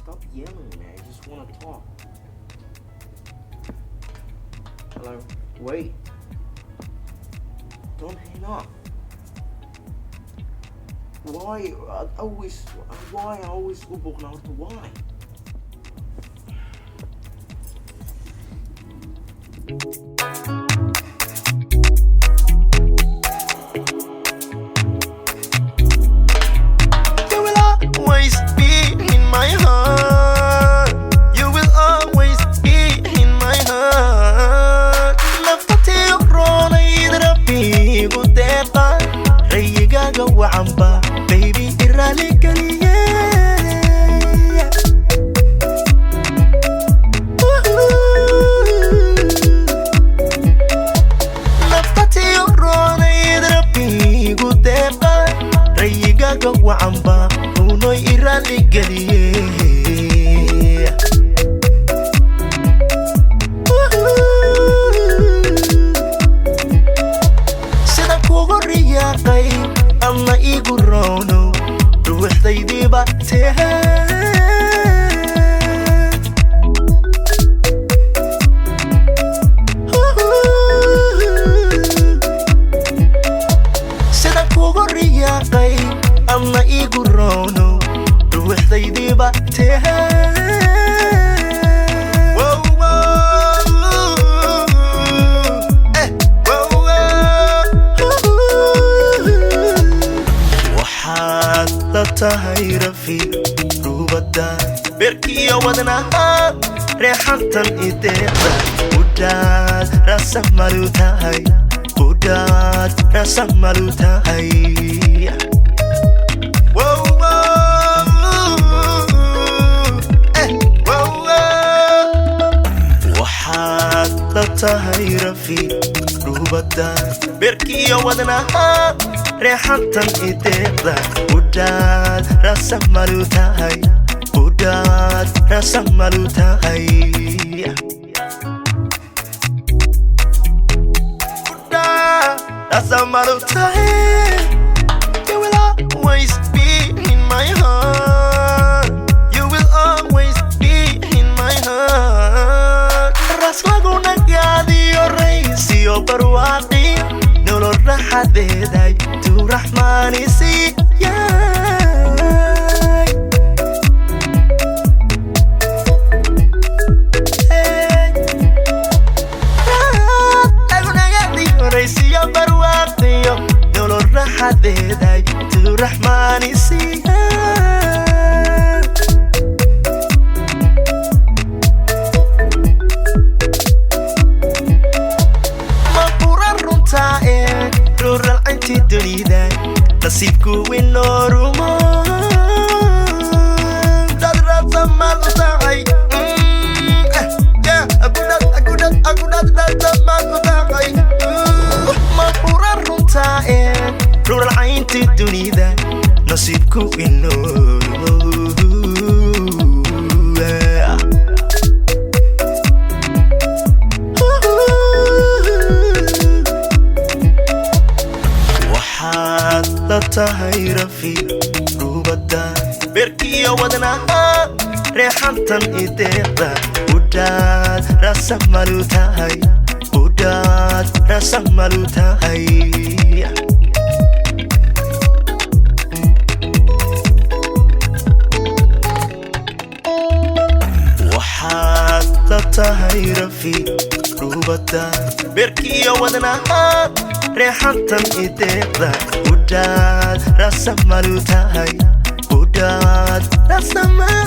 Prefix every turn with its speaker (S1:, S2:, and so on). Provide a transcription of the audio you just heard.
S1: Stop yelling, man. I just want to talk. Hello? Wait. Don't hang up. Why I always lubog na to why?
S2: You will always be in my heart. You will always be in my heart. Naftatay ronay drabi gudeqa rayigaga wacamba baby irali kaliye. Naftatay ronay drabi gudeqa rayigaga wacamba unoy irali kaliye. Sida kugu riyaaqay ama igu roono ruuxdaydii baa tahay. Sida kugu riyaaqay ama igu roono ruuxdaydii baa tahay. Waxaad la tahay rafiiq rubada berkiyo wadnaha reexantan ideeqda udhaad rasa malu tahay udhaad rasa malu tahay. Waxaad la tahay rafiiq rubada berkiyo wadnaha reexantan ideeqda udhaad rasa malu tahay udhaad rasa malu tahay. Udhaad rasa malu tahay. You will always be in my heart. You will always be in my heart. Ras lagu nagaadiyo raysiyo barwaaqi nolol raxadeeday tu raxmaani siiyay. Lagu nagaadiyo raysiyo barwaaqi nolol raxadeeday tu raxmaani siiyay. Ma quran runtaa rural inti dunida nasiibku winoorumo dad rasa malu tahay. Agudad rasa malu tahay. Ma quran runtaa rural inti dunida nasiibku winoorumo. Waxaad la tahay rafiiq rubada berkiyo wadnaha reexantan ideeqda udhaad rasa malu tahay udhaad rasa malu tahay. Waxaad la tahay rafiiq rubada berkiyo wadnaha reexantan ideeqda udhaad rasa malu tahay udhaad rasa malu